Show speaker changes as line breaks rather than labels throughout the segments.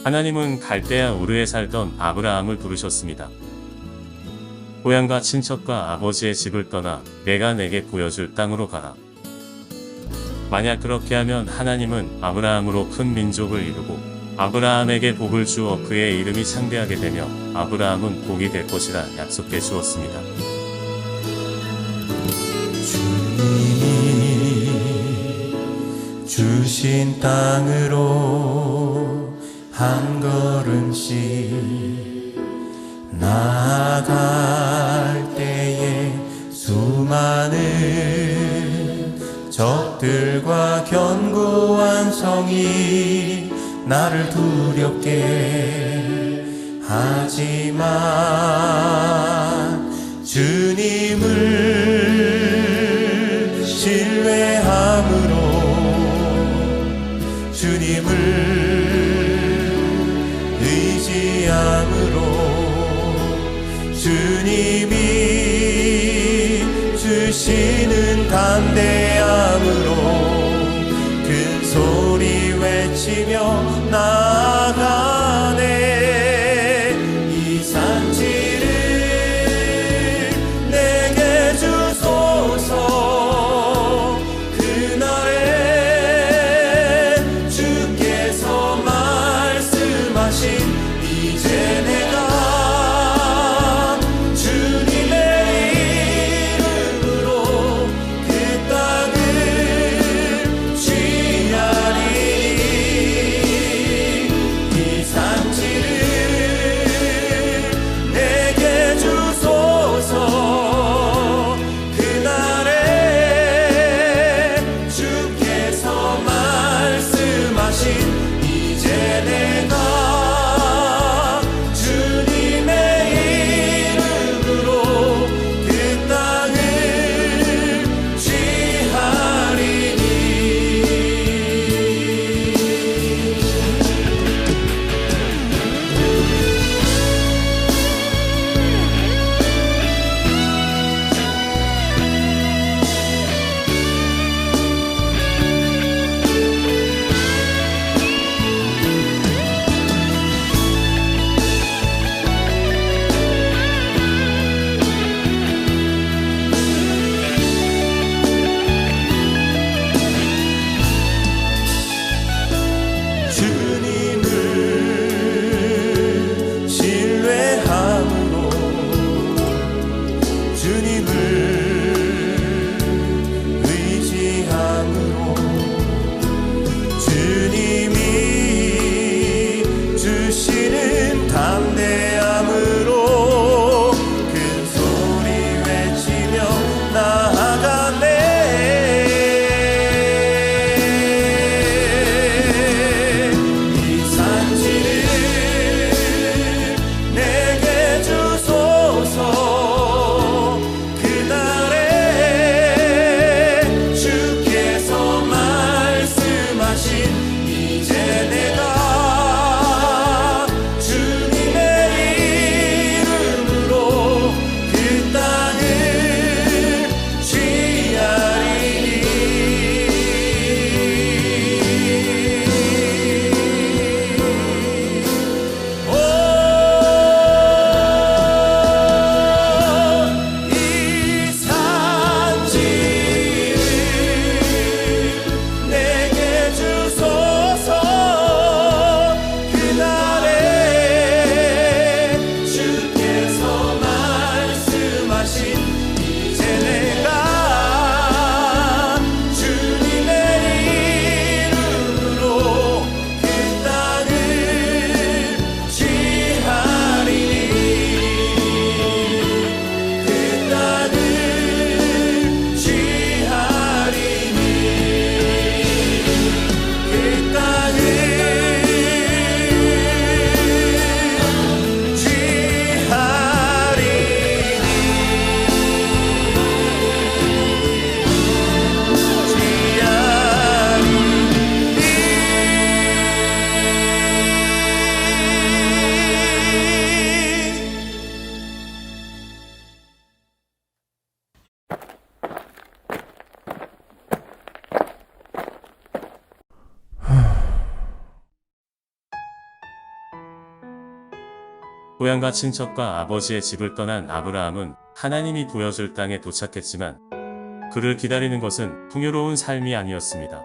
하나님은 갈대아 우르에 살던 아브라함을 부르셨습니다. 고향과 친척과 아버지의 집을 떠나 내가 내게 보여줄 땅으로 가라. 만약 그렇게 하면 하나님은 아브라함으로 큰 민족을 이루고 아브라함에게 복을 주어 그의 이름이 창대하게 되며 아브라함은 복이 될 것이라 약속해 주었습니다.
주님이 주신 땅으로 한 걸음씩 나아갈 때에 수많은 적들과 견고한 성이 나를 두렵게 하지만 주님을 신뢰함으로 주님을 의지함으로 주님이 주시는 담대함으로 큰 소리 외치며 나아가네. 이 산지를 내게 주소서. 그날에 주께서 말씀하신 이제 내가 주님의 이름으로 그 땅을 취하리니. 이 산지를 내게 주소서. 그날에 주께서 말씀하신 이제 내가 주님의 이름으로 그 땅을 취하리니. 주님을 신뢰함으로 주님을 의지함으로 주님이 주시는 담대함으로 큰 소리 외치며 나아가네. 이 산지를 내게 주소서. 그날에 주께서 말씀하신 이제 내가 주님의
고향과 친척과 아버지의 집을 떠난 아브라함은 하나님이 보여줄 땅에 도착했지만 그를 기다리는 것은 풍요로운 삶이 아니었습니다.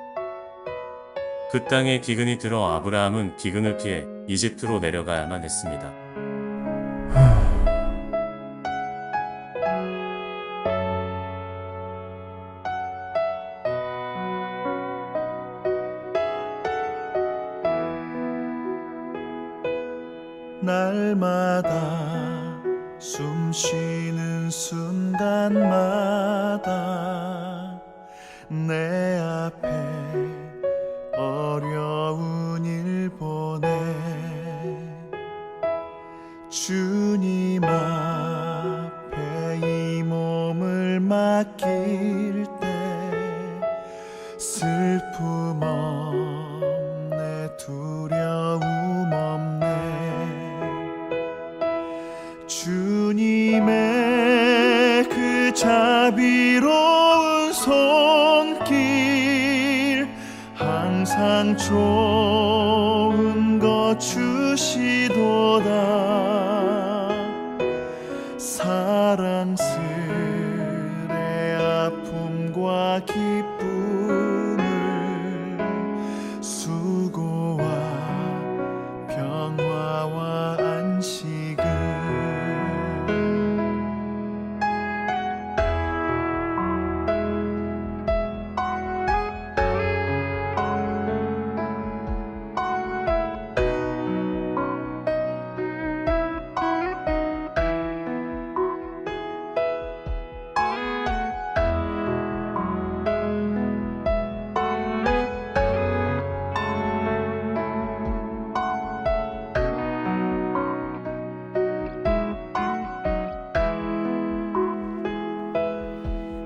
그 땅에 기근이 들어 아브라함은 기근을 피해 이집트로 내려가야만 했습니다.
날마다 숨 쉬는 순간마다 내 앞에 어려운 일 보내 주님 앞에 이 몸을 맡길 때 슬픔 없네 두려움 없네 주님의 그 자비로운 손길 항상 좋은 것 주시도다 사랑스레 아픔과 기쁨을 수고와 평화와 안식을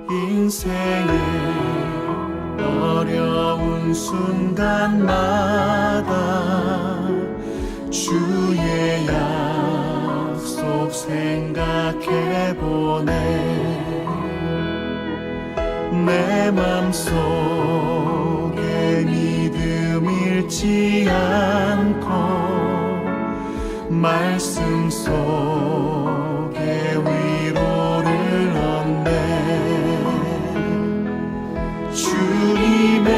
인생의 어려운 순간마다 주의 약속 생각해보네 내 맘속에 믿음 잃지 않고 말씀 속에 위로를 얻네 주님의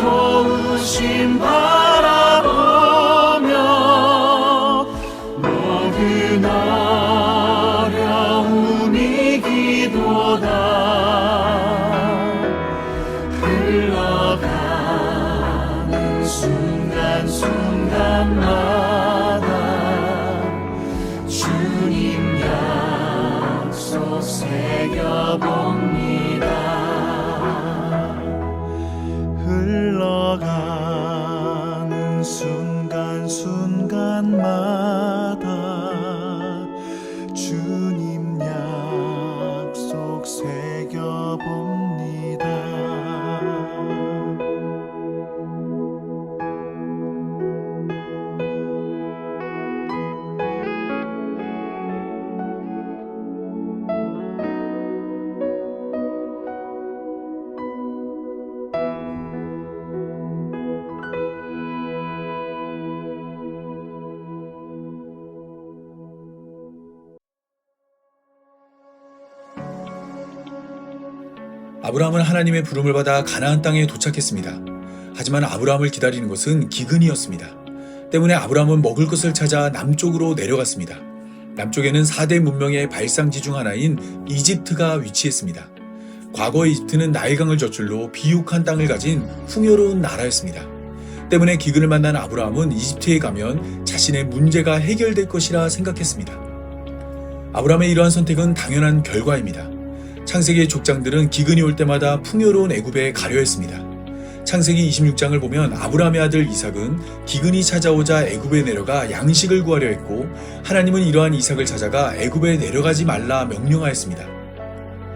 도우심 바라보며 모든 어려움 이기도다 흘러가는 순간순간마다 주님 약속 새겨봅니다 흘러가는 순간순간마다 주님 약속 새겨봅니다
아브라함은 하나님의 부름을 받아 가나안 땅에 도착했습니다. 하지만 아브라함을 기다리는 것은 기근이었습니다. 때문에 아브라함은 먹을 것을 찾아 남쪽으로 내려갔습니다. 남쪽에는 4대 문명의 발상지 중 하나인 이집트가 위치했습니다. 과거 이집트는 나일강을 젖줄로 비옥한 땅을 가진 풍요로운 나라였습니다. 때문에 기근을 만난 아브라함은 이집트에 가면 자신의 문제가 해결될 것이라 생각했습니다. 아브라함의 이러한 선택은 당연한 결과입니다. 창세기의 족장들은 기근이 올 때마다 풍요로운 애굽에 가려 했습니다. 창세기 26장을 보면 아브라함의 아들 이삭은 기근이 찾아오자 애굽에 내려가 양식을 구하려 했고 하나님은 이러한 이삭을 찾아가 애굽에 내려가지 말라 명령하였습니다.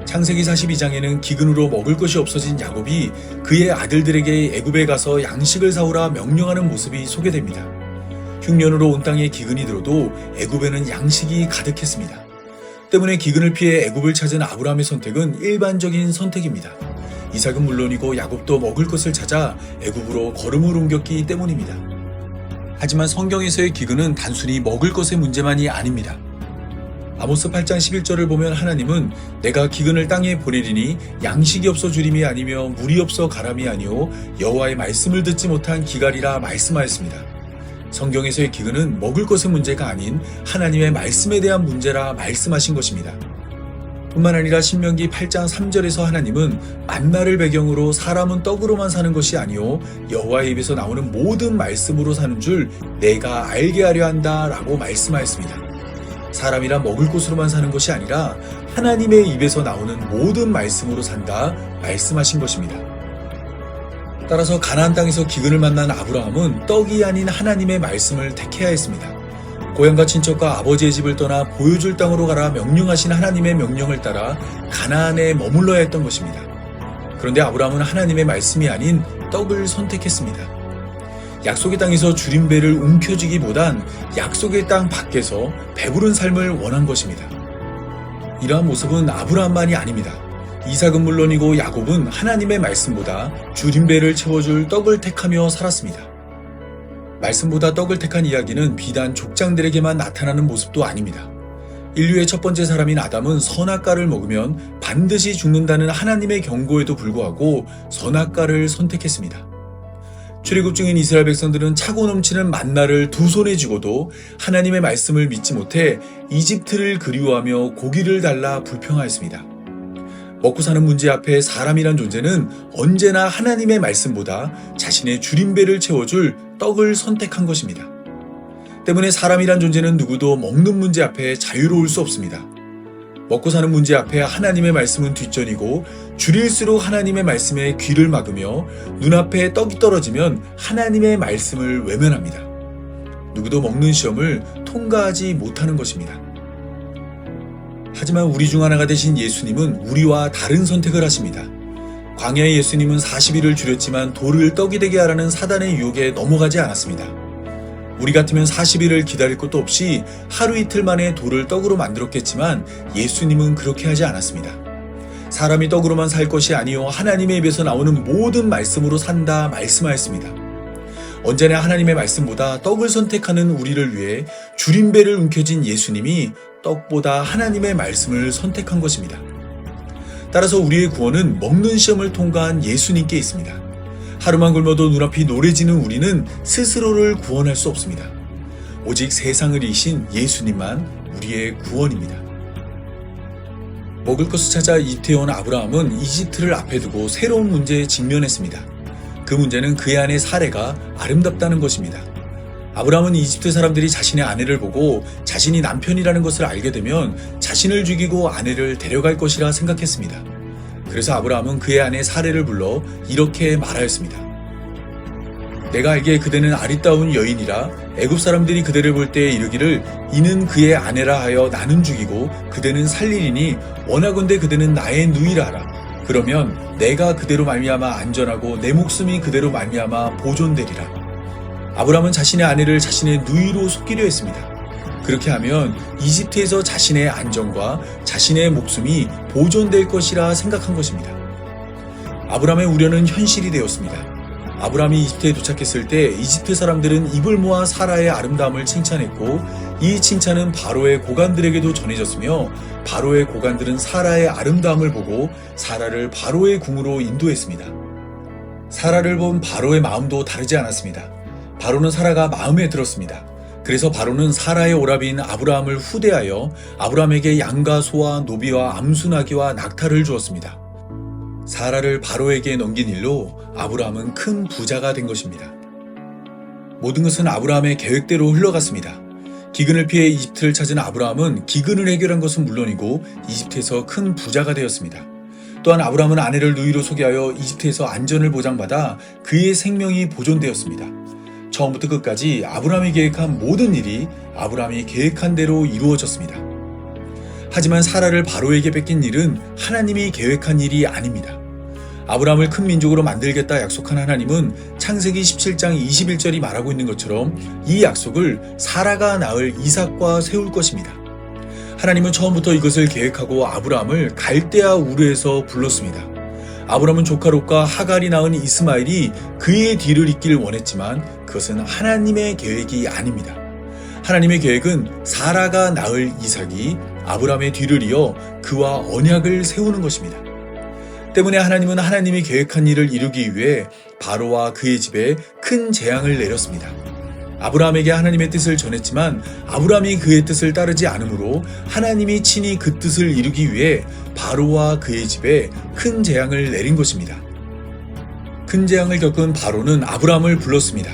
창세기 42장에는 기근으로 먹을 것이 없어진 야곱이 그의 아들들에게 애굽에 가서 양식을 사오라 명령하는 모습이 소개됩니다. 흉년으로 온 땅에 기근이 들어도 애굽에는 양식이 가득했습니다. 때문에 기근을 피해 애굽을 찾은 아브라함의 선택은 일반적인 선택입니다. 이삭은 물론이고 야곱도 먹을 것을 찾아 애굽으로 걸음을 옮겼기 때문입니다. 하지만 성경에서의 기근은 단순히 먹을 것의 문제만이 아닙니다. 아모스 8장 11절을 보면 하나님은 내가 기근을 땅에 보내리니 양식이 없어 주림이 아니며 물이 없어 가람이 아니오 여호와의 말씀을 듣지 못한 기갈이라 말씀하였습니다. 성경에서의 기근은 먹을 것의 문제가 아닌 하나님의 말씀에 대한 문제라 말씀하신 것입니다. 뿐만 아니라 신명기 8장 3절에서 하나님은 만나를 배경으로 사람은 떡으로만 사는 것이 아니오 여호와의 입에서 나오는 모든 말씀으로 사는 줄 내가 알게 하려 한다 라고 말씀하였습니다. 사람이란 먹을 것으로만 사는 것이 아니라 하나님의 입에서 나오는 모든 말씀으로 산다 말씀하신 것입니다. 따라서 가나안 땅에서 기근을 만난 아브라함은 떡이 아닌 하나님의 말씀을 택해야 했습니다. 고향과 친척과 아버지의 집을 떠나 보여줄 땅으로 가라 명령하신 하나님의 명령을 따라 가나안에 머물러야 했던 것입니다. 그런데 아브라함은 하나님의 말씀이 아닌 떡을 선택했습니다. 약속의 땅에서 주림배를 움켜쥐기보단 약속의 땅 밖에서 배부른 삶을 원한 것입니다. 이러한 모습은 아브라함만이 아닙니다. 이삭은 물론이고 야곱은 하나님의 말씀보다 주림배를 채워줄 떡을 택하며 살았습니다. 말씀보다 떡을 택한 이야기는 비단 족장들에게만 나타나는 모습도 아닙니다. 인류의 첫 번째 사람인 아담은 선악과를 먹으면 반드시 죽는다는 하나님의 경고에도 불구하고 선악과를 선택했습니다. 출애굽 중인 이스라엘 백성들은 차고 넘치는 만나를 두 손에 쥐고도 하나님의 말씀을 믿지 못해 이집트를 그리워하며 고기를 달라 불평하였습니다. 먹고 사는 문제 앞에 사람이란 존재는 언제나 하나님의 말씀보다 자신의 주림배를 채워줄 떡을 선택한 것입니다. 때문에 사람이란 존재는 누구도 먹는 문제 앞에 자유로울 수 없습니다. 먹고 사는 문제 앞에 하나님의 말씀은 뒷전이고 줄일수록 하나님의 말씀에 귀를 막으며 눈앞에 떡이 떨어지면 하나님의 말씀을 외면합니다. 누구도 먹는 시험을 통과하지 못하는 것입니다. 하지만 우리 중 하나가 되신 예수님은 우리와 다른 선택을 하십니다. 광야의 예수님은 40일을 줄였지만 돌을 떡이 되게 하라는 사단의 유혹에 넘어가지 않았습니다. 우리 같으면 40일을 기다릴 것도 없이 하루 이틀 만에 돌을 떡으로 만들었겠지만 예수님은 그렇게 하지 않았습니다. 사람이 떡으로만 살 것이 아니요 하나님의 입에서 나오는 모든 말씀으로 산다 말씀하였습니다. 언제나 하나님의 말씀보다 떡을 선택하는 우리를 위해 주림배를 움켜쥔 예수님이 떡보다 하나님의 말씀을 선택한 것입니다. 따라서 우리의 구원은 먹는 시험을 통과한 예수님께 있습니다. 하루만 굶어도 눈앞이 노래지는 우리는 스스로를 구원할 수 없습니다. 오직 세상을 이기신 예수님만 우리의 구원입니다. 먹을 것을 찾아 이집트에 온 아브라함은 이집트를 앞에 두고 새로운 문제에 직면했습니다. 그 문제는 그의 아내 사레가 아름답다는 것입니다. 아브라함은 이집트 사람들이 자신의 아내를 보고 자신이 남편이라는 것을 알게 되면 자신을 죽이고 아내를 데려갈 것이라 생각했습니다. 그래서 아브라함은 그의 아내 사레를 불러 이렇게 말하였습니다. 내가 알기에 그대는 아리따운 여인이라 애굽 사람들이 그대를 볼 때 이르기를 이는 그의 아내라 하여 나는 죽이고 그대는 살리리니 원하건대 그대는 나의 누이라 하라. 그러면 내가 그대로 말미암아 안전하고 내 목숨이 그대로 말미암아 보존되리라. 아브라함은 자신의 아내를 자신의 누이로 속이려 했습니다. 그렇게 하면 이집트에서 자신의 안전과 자신의 목숨이 보존될 것이라 생각한 것입니다. 아브라함의 우려는 현실이 되었습니다. 아브라함이 이집트에 도착했을 때 이집트 사람들은 입을 모아 사라의 아름다움을 칭찬했고 이 칭찬은 바로의 고관들에게도 전해졌으며 바로의 고관들은 사라의 아름다움을 보고 사라를 바로의 궁으로 인도했습니다. 사라를 본 바로의 마음도 다르지 않았습니다. 바로는 사라가 마음에 들었습니다. 그래서 바로는 사라의 오라비인 아브라함을 후대하여 아브라함에게 양과 소와 노비와 암수나귀와 낙타를 주었습니다. 사라를 바로에게 넘긴 일로 아브라함은 큰 부자가 된 것입니다. 모든 것은 아브라함의 계획대로 흘러갔습니다. 기근을 피해 이집트를 찾은 아브라함은 기근을 해결한 것은 물론이고 이집트에서 큰 부자가 되었습니다. 또한 아브라함은 아내를 누이로 소개하여 이집트에서 안전을 보장받아 그의 생명이 보존되었습니다. 처음부터 끝까지 아브라함이 계획한 모든 일이 아브라함이 계획한 대로 이루어졌습니다. 하지만 사라를 바로에게 뺏긴 일은 하나님이 계획한 일이 아닙니다. 아브라함을 큰 민족으로 만들겠다 약속한 하나님은 창세기 17장 21절이 말하고 있는 것처럼 이 약속을 사라가 낳을 이삭과 세울 것입니다. 하나님은 처음부터 이것을 계획하고 아브라함을 갈대아 우르에서 불렀습니다. 아브라함은 조카 롯과 하갈이 낳은 이스마엘이 그의 뒤를 잇기를 원했지만 그것은 하나님의 계획이 아닙니다. 하나님의 계획은 사라가 낳을 이삭이 아브라함의 뒤를 이어 그와 언약을 세우는 것입니다. 때문에 하나님은 하나님이 계획한 일을 이루기 위해 바로와 그의 집에 큰 재앙을 내렸습니다. 아브라함에게 하나님의 뜻을 전했지만 아브라함이 그의 뜻을 따르지 않으므로 하나님이 친히 그 뜻을 이루기 위해 바로와 그의 집에 큰 재앙을 내린 것입니다. 큰 재앙을 겪은 바로는 아브라함을 불렀습니다.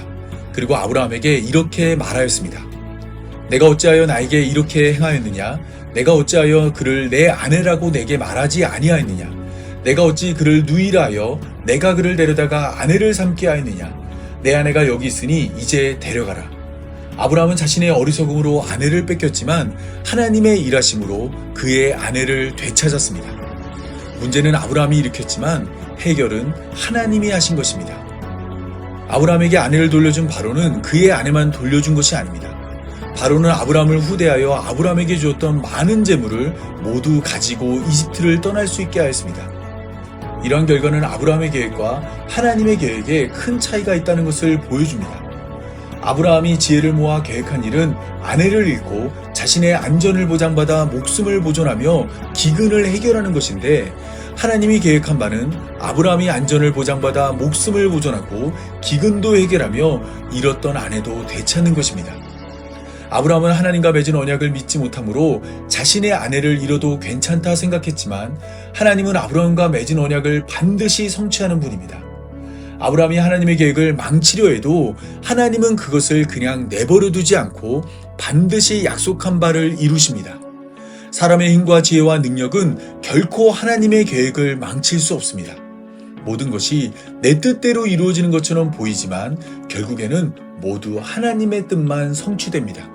그리고 아브라함에게 이렇게 말하였습니다. 내가 어찌하여 나에게 이렇게 행하였느냐? 내가 어찌하여 그를 내 아내라고 내게 말하지 아니하였느냐? 내가 어찌 그를 누이라 하여 내가 그를 데려다가 아내를 삼게 하였느냐? 내 아내가 여기 있으니 이제 데려가라. 아브라함은 자신의 어리석음으로 아내를 뺏겼지만 하나님의 일하심으로 그의 아내를 되찾았습니다. 문제는 아브라함이 일으켰지만 해결은 하나님이 하신 것입니다. 아브라함에게 아내를 돌려준 바로는 그의 아내만 돌려준 것이 아닙니다. 바로는 아브라함을 후대하여 아브라함에게 주었던 많은 재물을 모두 가지고 이집트를 떠날 수 있게 하였습니다. 이러한 결과는 아브라함의 계획과 하나님의 계획에 큰 차이가 있다는 것을 보여줍니다. 아브라함이 지혜를 모아 계획한 일은 아내를 잃고 자신의 안전을 보장받아 목숨을 보존하며 기근을 해결하는 것인데, 하나님이 계획한 바는 아브라함이 안전을 보장받아 목숨을 보존하고 기근도 해결하며 잃었던 아내도 되찾는 것입니다. 아브라함은 하나님과 맺은 언약을 믿지 못하므로 자신의 아내를 잃어도 괜찮다 생각했지만 하나님은 아브라함과 맺은 언약을 반드시 성취하는 분입니다. 아브라함이 하나님의 계획을 망치려 해도 하나님은 그것을 그냥 내버려 두지 않고 반드시 약속한 바를 이루십니다. 사람의 힘과 지혜와 능력은 결코 하나님의 계획을 망칠 수 없습니다. 모든 것이 내 뜻대로 이루어지는 것처럼 보이지만 결국에는 모두 하나님의 뜻만 성취됩니다.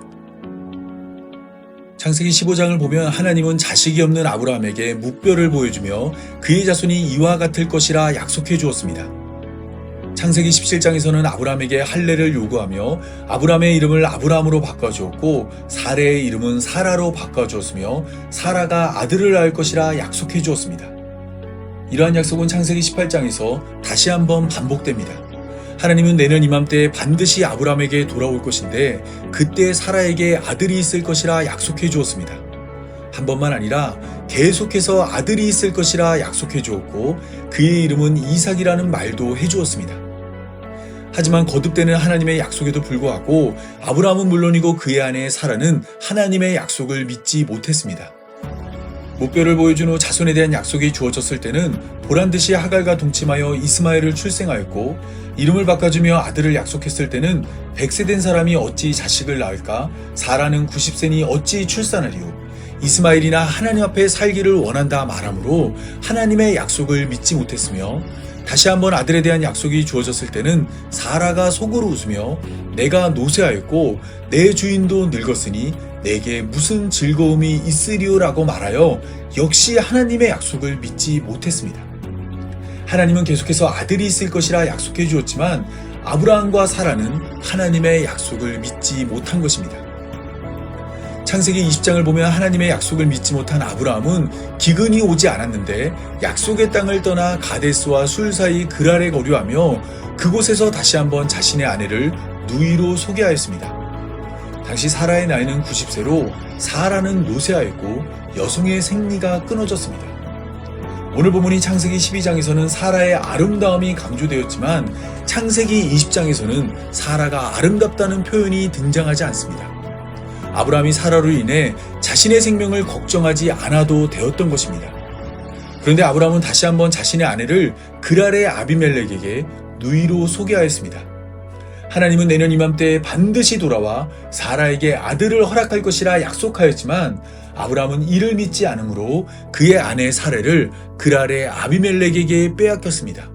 창세기 15장을 보면 하나님은 자식이 없는 아브라함에게 묵별을 보여주며 그의 자손이 이와 같을 것이라 약속해 주었습니다. 창세기 17장에서는 아브라함에게 할례를 요구하며 아브라함의 이름을 아브라함으로 바꿔주었고 사레의 이름은 사라로 바꿔주었으며 사라가 아들을 낳을 것이라 약속해 주었습니다. 이러한 약속은 창세기 18장에서 다시 한번 반복됩니다. 하나님은 내년 이맘때에 반드시 아브라함에게 돌아올 것인데 그때 사라에게 아들이 있을 것이라 약속해 주었습니다. 한 번만 아니라 계속해서 아들이 있을 것이라 약속해 주었고 그의 이름은 이삭이라는 말도 해 주었습니다. 하지만 거듭되는 하나님의 약속에도 불구하고 아브라함은 물론이고 그의 아내 사라는 하나님의 약속을 믿지 못했습니다. 묵별을 보여준 후 자손에 대한 약속이 주어졌을 때는 보란듯이 하갈과 동침하여 이스마엘을 출생하였고 이름을 바꿔주며 아들을 약속했을 때는 100세 된 사람이 어찌 자식을 낳을까? 사라는 90세니 어찌 출산하리요? 이스마엘이나 하나님 앞에 살기를 원한다 말하므로 하나님의 약속을 믿지 못했으며 다시 한번 아들에 대한 약속이 주어졌을 때는 사라가 속으로 웃으며 내가 노쇠하였고 내 주인도 늙었으니 내게 무슨 즐거움이 있으리오라고 말하여 역시 하나님의 약속을 믿지 못했습니다. 하나님은 계속해서 아들이 있을 것이라 약속해 주었지만 아브라함과 사라는 하나님의 약속을 믿지 못한 것입니다. 창세기 20장을 보면 하나님의 약속을 믿지 못한 아브라함은 기근이 오지 않았는데 약속의 땅을 떠나 가데스와 술 사이 그랄에 거류하며 그곳에서 다시 한번 자신의 아내를 누이로 소개하였습니다. 당시 사라의 나이는 90세로 사라는 노쇠하였고 여성의 생리가 끊어졌습니다. 오늘 본문인 창세기 12장에서는 사라의 아름다움이 강조되었지만 창세기 20장에서는 사라가 아름답다는 표현이 등장하지 않습니다. 아브라함이 사라로 인해 자신의 생명을 걱정하지 않아도 되었던 것입니다. 그런데 아브라함은 다시 한번 자신의 아내를 그랄의 아비멜렉에게 누이로 소개하였습니다. 하나님은 내년 이맘때에 반드시 돌아와 사라에게 아들을 허락할 것이라 약속하였지만 아브라함은 이를 믿지 않으므로 그의 아내 사레를 그랄의 아비멜렉에게 빼앗겼습니다.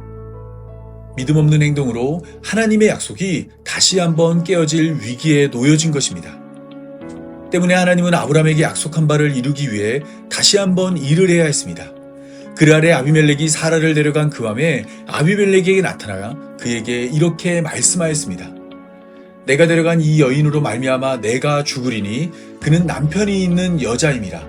믿음 없는 행동으로 하나님의 약속이 다시 한번 깨어질 위기에 놓여진 것입니다. 때문에 하나님은 아브라함에게 약속한 바를 이루기 위해 다시 한번 일을 해야 했습니다. 그랄의 아비멜렉이 사라를 데려간 그 밤에 아비멜렉에게 나타나 그에게 이렇게 말씀하였습니다. 내가 데려간 이 여인으로 말미암아 내가 죽으리니 그는 남편이 있는 여자임이라.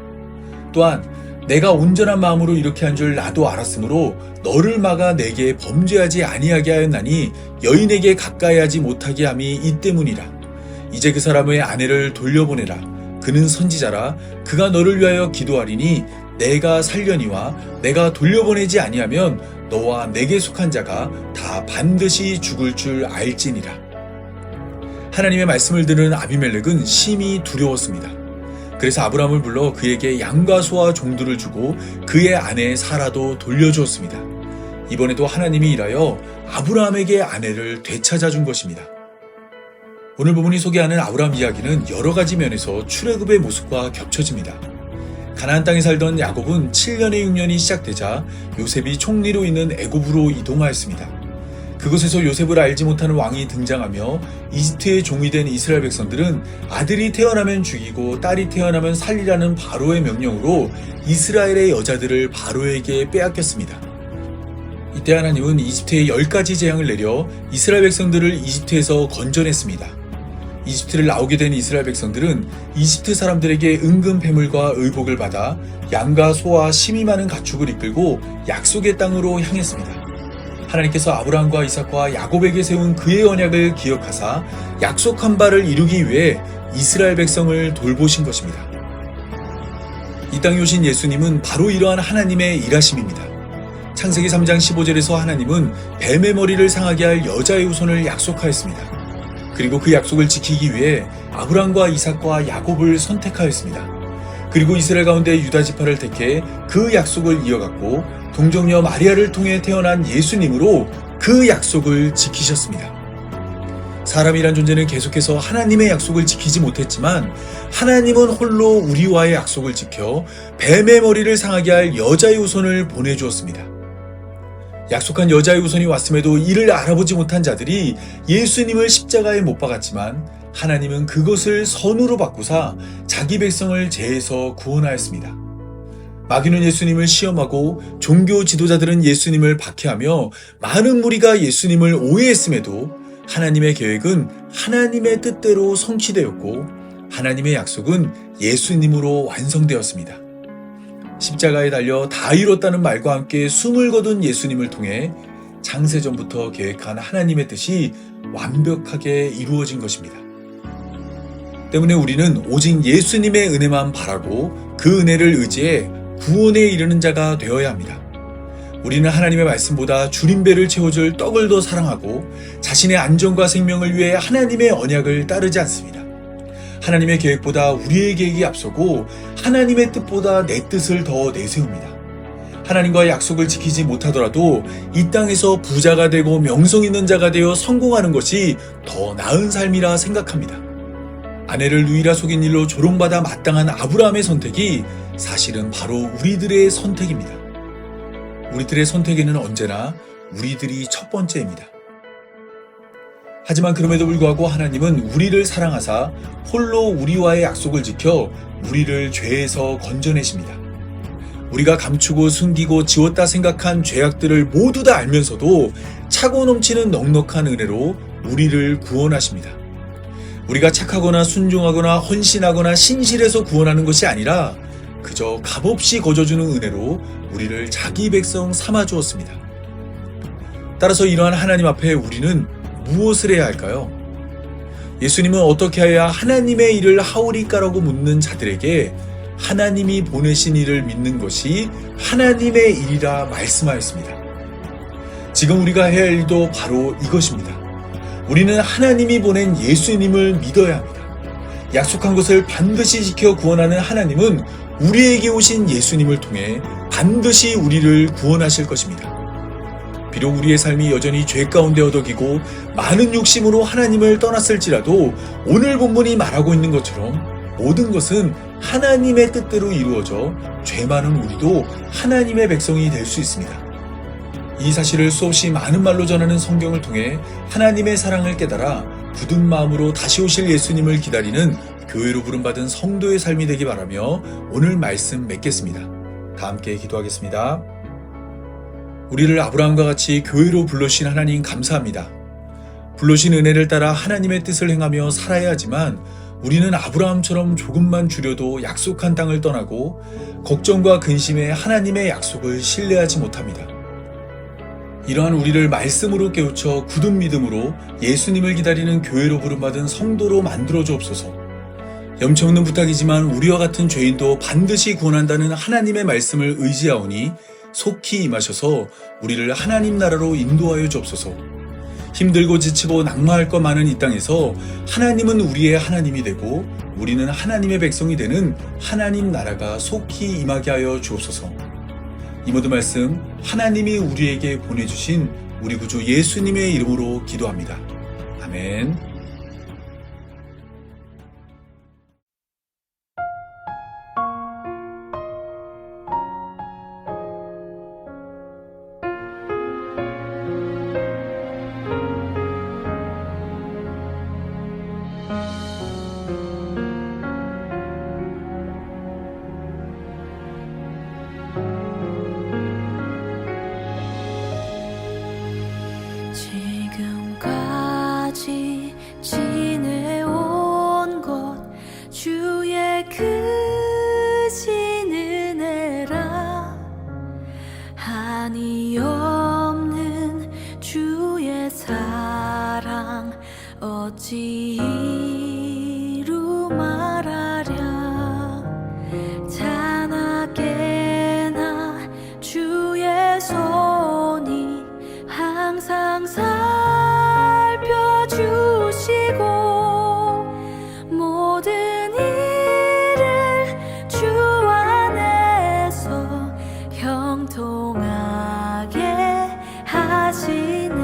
또한 내가 온전한 마음으로 이렇게 한 줄 나도 알았으므로 너를 막아 내게 범죄하지 아니하게 하였나니 여인에게 가까이 하지 못하게 함이 이 때문이라. 이제 그 사람의 아내를 돌려보내라. 그는 선지자라. 그가 너를 위하여 기도하리니 내가 살려니와 내가 돌려보내지 아니하면 너와 내게 속한 자가 다 반드시 죽을 줄 알지니라. 하나님의 말씀을 들은 아비멜렉은 심히 두려웠습니다. 그래서 아브라함을 불러 그에게 양과 소와 종들을 주고 그의 아내 사라도 돌려주었습니다. 이번에도 하나님이 일하여 아브라함에게 아내를 되찾아 준 것입니다. 오늘 본문이 소개하는 아브라함 이야기는 여러 가지 면에서 출애굽의 모습과 겹쳐집니다. 가나안 땅에 살던 야곱은 7년의 6년이 시작되자 요셉이 총리로 있는 애굽으로 이동하였습니다. 그곳에서 요셉을 알지 못하는 왕이 등장하며 이집트의 종이 된 이스라엘 백성들은 아들이 태어나면 죽이고 딸이 태어나면 살리라는 바로의 명령으로 이스라엘의 여자들을 바로에게 빼앗겼습니다. 이때 하나님은 이집트에 10가지 재앙을 내려 이스라엘 백성들을 이집트에서 건져냈습니다. 이집트를 나오게 된 이스라엘 백성들은 이집트 사람들에게 은금 패물과 의복을 받아 양과 소와 심이 많은 가축을 이끌고 약속의 땅으로 향했습니다. 하나님께서 아브라함과 이삭과 야곱에게 세운 그의 언약을 기억하사 약속한 바를 이루기 위해 이스라엘 백성을 돌보신 것입니다. 이 땅에 오신 예수님은 바로 이러한 하나님의 일하심입니다. 창세기 3장 15절에서 하나님은 뱀의 머리를 상하게 할 여자의 후손을 약속하였습니다. 그리고 그 약속을 지키기 위해 아브라함과 이삭과 야곱을 선택하였습니다. 그리고 이스라엘 가운데 유다 지파를 택해 그 약속을 이어갔고 동정녀 마리아를 통해 태어난 예수님으로 그 약속을 지키셨습니다. 사람이란 존재는 계속해서 하나님의 약속을 지키지 못했지만 하나님은 홀로 우리와의 약속을 지켜 뱀의 머리를 상하게 할 여자의 후손을 보내주었습니다. 약속한 여자의 후손이 왔음에도 이를 알아보지 못한 자들이 예수님을 십자가에 못 박았지만 하나님은 그것을 선으로 바꾸사 자기 백성을 죄에서 구원하였습니다. 마귀는 예수님을 시험하고 종교 지도자들은 예수님을 박해하며 많은 무리가 예수님을 오해했음에도 하나님의 계획은 하나님의 뜻대로 성취되었고 하나님의 약속은 예수님으로 완성되었습니다. 십자가에 달려 다 이뤘다는 말과 함께 숨을 거둔 예수님을 통해 창세전부터 계획한 하나님의 뜻이 완벽하게 이루어진 것입니다. 때문에 우리는 오직 예수님의 은혜만 바라고 그 은혜를 의지해 구원에 이르는 자가 되어야 합니다. 우리는 하나님의 말씀보다 줄인 배를 채워줄 떡을 더 사랑하고 자신의 안전과 생명을 위해 하나님의 언약을 따르지 않습니다. 하나님의 계획보다 우리의 계획이 앞서고 하나님의 뜻보다 내 뜻을 더 내세웁니다. 하나님과의 약속을 지키지 못하더라도 이 땅에서 부자가 되고 명성 있는 자가 되어 성공하는 것이 더 나은 삶이라 생각합니다. 아내를 누이라 속인 일로 조롱받아 마땅한 아브라함의 선택이 사실은 바로 우리들의 선택입니다. 우리들의 선택에는 언제나 우리들이 첫 번째입니다. 하지만 그럼에도 불구하고 하나님은 우리를 사랑하사 홀로 우리와의 약속을 지켜 우리를 죄에서 건져내십니다. 우리가 감추고 숨기고 지웠다 생각한 죄악들을 모두 다 알면서도 차고 넘치는 넉넉한 은혜로 우리를 구원하십니다. 우리가 착하거나 순종하거나 헌신하거나 신실해서 구원하는 것이 아니라 그저 값없이 거저주는 은혜로 우리를 자기 백성 삼아 주었습니다. 따라서 이러한 하나님 앞에 우리는 무엇을 해야 할까요? 예수님은 어떻게 해야 하나님의 일을 하오리까라고 묻는 자들에게 하나님이 보내신 일을 믿는 것이 하나님의 일이라 말씀하였습니다. 지금 우리가 해야 할 일도 바로 이것입니다. 우리는 하나님이 보낸 예수님을 믿어야 합니다. 약속한 것을 반드시 지켜 구원하는 하나님은 우리에게 오신 예수님을 통해 반드시 우리를 구원하실 것입니다. 비록 우리의 삶이 여전히 죄 가운데 어덕이고 많은 욕심으로 하나님을 떠났을지라도 오늘 본문이 말하고 있는 것처럼 모든 것은 하나님의 뜻대로 이루어져 죄 많은 우리도 하나님의 백성이 될 수 있습니다. 이 사실을 수없이 많은 말로 전하는 성경을 통해 하나님의 사랑을 깨달아 굳은 마음으로 다시 오실 예수님을 기다리는 교회로 부름받은 성도의 삶이 되기 바라며 오늘 말씀 맺겠습니다. 다 함께 기도하겠습니다. 우리를 아브라함과 같이 교회로 불러주신 하나님 감사합니다. 불러주신 은혜를 따라 하나님의 뜻을 행하며 살아야 하지만 우리는 아브라함처럼 조금만 줄여도 약속한 땅을 떠나고 걱정과 근심에 하나님의 약속을 신뢰하지 못합니다. 이러한 우리를 말씀으로 깨우쳐 굳은 믿음으로 예수님을 기다리는 교회로 부름받은 성도로 만들어 주옵소서. 염치 없는 부탁이지만 우리와 같은 죄인도 반드시 구원한다는 하나님의 말씀을 의지하오니 속히 임하셔서 우리를 하나님 나라로 인도하여 주옵소서. 힘들고 지치고 낙마할 것 많은 이 땅에서 하나님은 우리의 하나님이 되고 우리는 하나님의 백성이 되는 하나님 나라가 속히 임하게 하여 주옵소서. 이 모든 말씀 하나님이 우리에게 보내주신 우리 구주 예수님의 이름으로 기도합니다. 아멘.
지금까지 지내온 것 주의 크신 은혜라 한이 없는 주의 사랑 어찌 이루 말하랴 자나깨나 주의 손이 항상 살펴주시고 모든 일을 주 안에서 형통하게 하시네.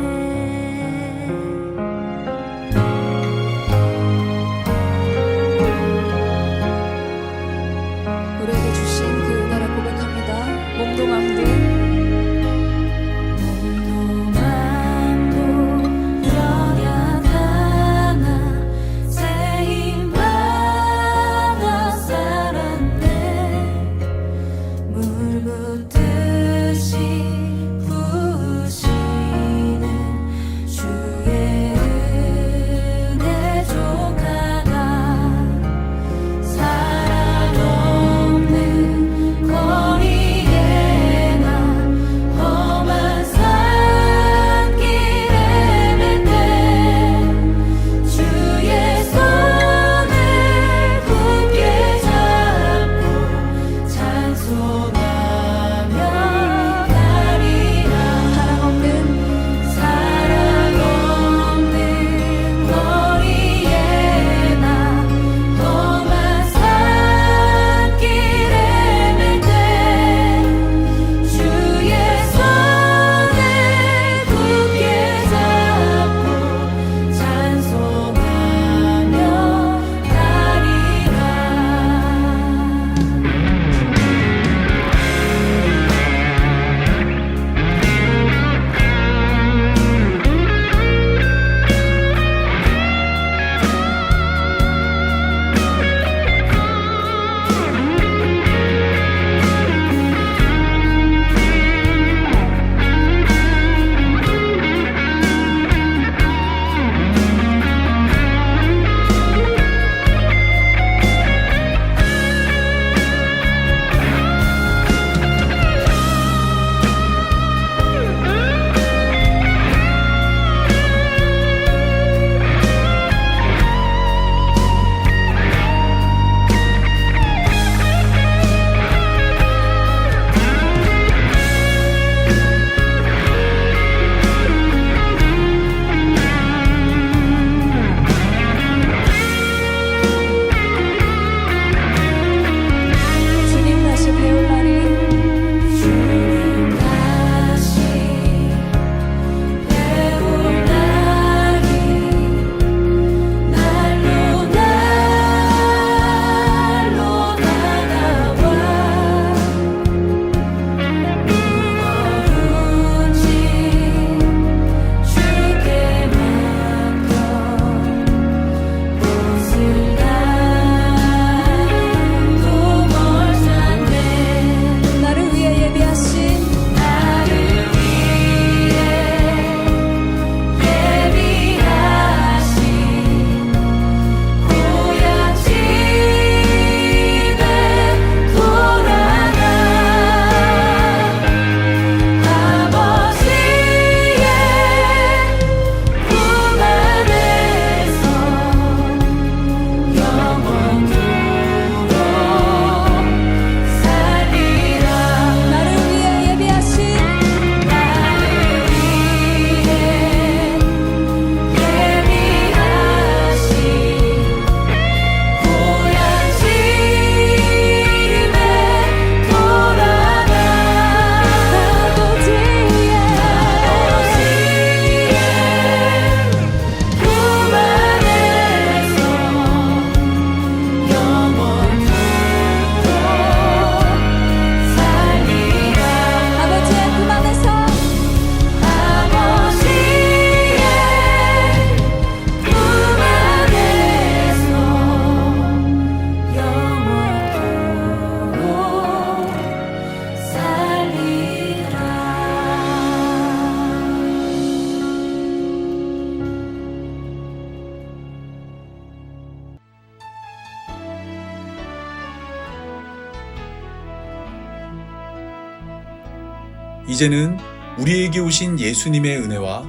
이제는 우리에게 오신 예수님의 은혜와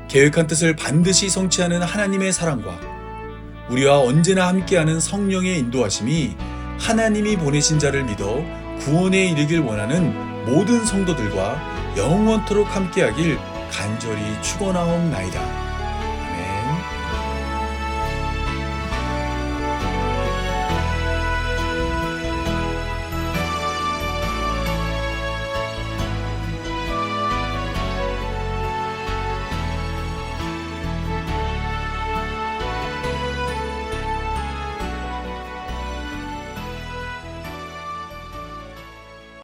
계획한 뜻을 반드시 성취하는 하나님의 사랑과 우리와 언제나 함께하는 성령의 인도하심이 하나님이 보내신 자를 믿어 구원에 이르길 원하는 모든 성도들과 영원토록 함께하길 간절히 축원하옵나이다.